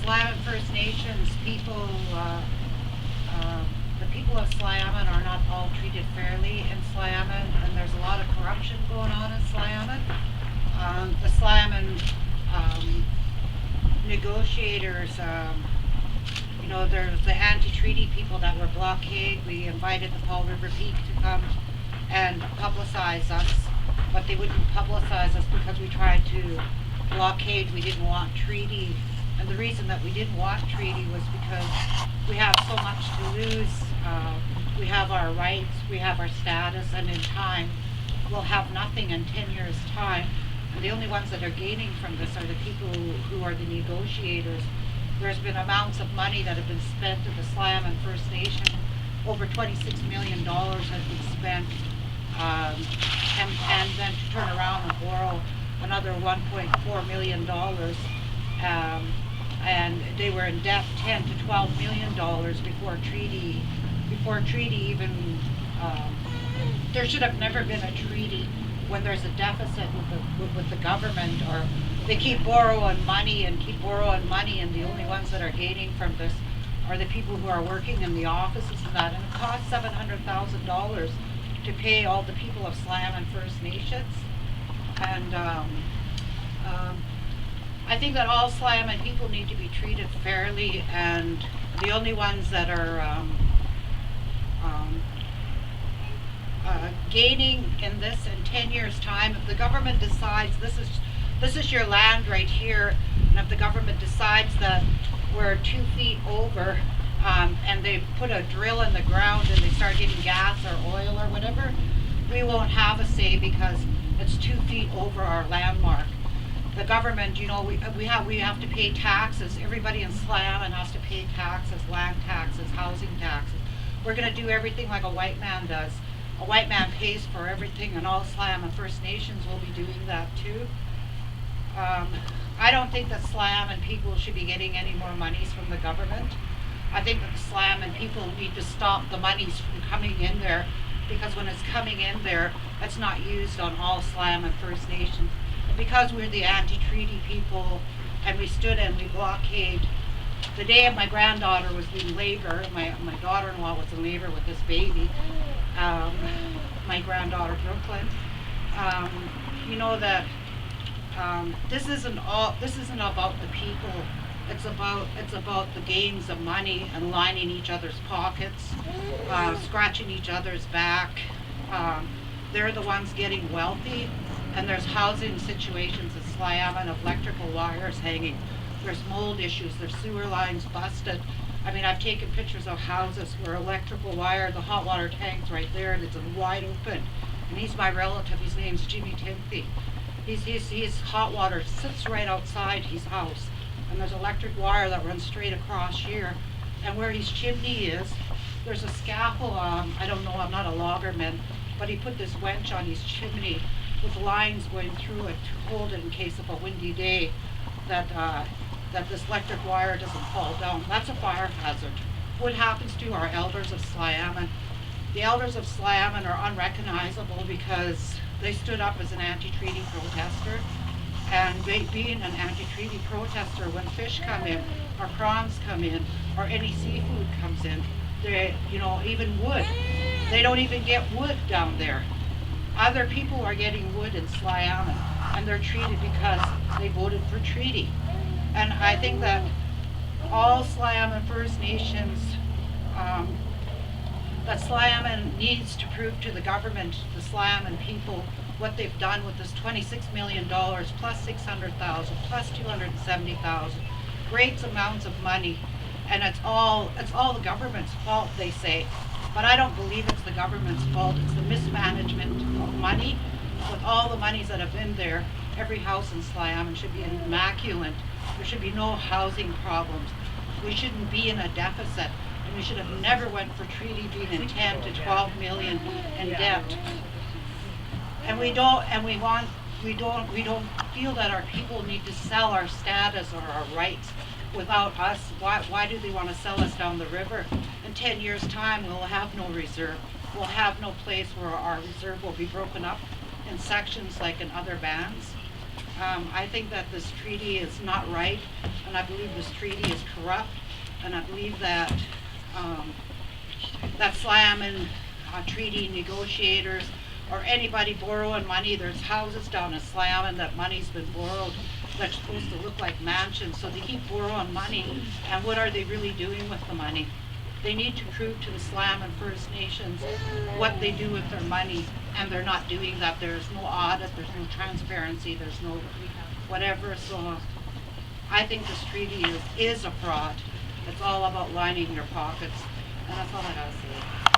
Slavic First Nations people, the people of Slayaman are not all treated fairly in Slayaman, and there's a lot of corruption going on in Slayaman. The Slayaman negotiators, there's the anti-treaty people that were blockade. We invited the Powell River Peak to come and publicize us, but they wouldn't publicize us because we tried to blockade. We didn't want treaty, and the reason that we didn't want treaty was because we have so much to lose. We have our rights, we have our status, and in time we'll have nothing in 10 years' time. And the only ones that are gaining from this are the people who are the negotiators. There's been amounts of money that have been spent in the Slam and First Nation. Over $26 million has been spent, and then to turn around and borrow another $1.4 million. And they were in debt $10 to $12 million before treaty even. There should have never been a treaty when there's a deficit with the government, or they keep borrowing money and the only ones that are gaining from this are the people who are working in the offices and that. And it costs $700,000 to pay all the people of Slam and First Nations. And I think that all Slam and people need to be treated fairly, and the only ones that are gaining in this in 10 years' time, if the government decides this is your land right here, and if the government decides that we're 2 feet over, and they put a drill in the ground and they start getting gas or oil or whatever, we won't have a say because it's 2 feet over our landmark. The government, we have to pay taxes. Everybody in Slam has to pay taxes, land taxes, housing taxes. We're going to do everything like a white man does. A white man pays for everything, and all Slam and First Nations will be doing that too. I don't think that Slam and people should be getting any more monies from the government. I think that the Slam and people need to stop the monies from coming in there, because when it's coming in there, it's not used on all Slam and First Nations. Because we're the anti-treaty people, and we stood and we blockade. The day my granddaughter was in labor, my daughter-in-law was in labor with this baby, my granddaughter Brooklyn. That this isn't about the people. It's about the gains of money and lining each other's pockets, scratching each other's back. They're the ones getting wealthy, and there's housing situations in Slam and electrical wires hanging. There's mold issues, there's sewer lines busted. I mean, I've taken pictures of houses where electrical wire, the hot water tank's right there, and it's wide open. And he's my relative, his name's Jimmy Timpey. His hot water sits right outside his house, and there's electric wire that runs straight across here. And where his chimney is, there's a scaffold, I don't know, I'm not a loggerman, but he put this wench on his chimney with lines going through it to hold it in case of a windy day, that this electric wire doesn't fall down. That's a fire hazard. What happens to our elders of Slayaman? The elders of Slayaman are unrecognizable because they stood up as an anti-treaty protester, and being an anti-treaty protester, when fish come in, or prawns come in, or any seafood comes in, even wood, they don't even get wood down there. Other people are getting wood in Slayaman, and they're treated because they voted for treaty. And I think that all Slayaman First Nations, that Slayaman needs to prove to the government, the Slayaman people, what they've done with this $26 million plus $600,000 plus $270,000, great amounts of money, and it's all the government's fault, they say. But I don't believe it's the government's fault. It's the mismanagement of money. With all the monies that have been there, every house in Slayaman should be immaculate. There should be no housing problems. We shouldn't be in a deficit, and we should have never went for treaty being in 10 to 12 million in debt. And we don't feel that our people need to sell our status or our rights without us. Why do they want to sell us down the river? In 10 years' time, we'll have no reserve. We'll have no place where our reserve will be broken up in sections like in other bands. I think that this treaty is not right, and I believe this treaty is corrupt, and I believe that, that SLAM and treaty negotiators or anybody borrowing money, there's houses down in SLAM and that money's been borrowed that's supposed to look like mansions, so they keep borrowing money, and what are they really doing with the money? They need to prove to the SLAM and First Nations what they do with their money, and they're not doing that. There's no audit, there's no transparency, there's no whatever, so I think this treaty is a fraud. It's all about lining your pockets, and that's all I gotta say.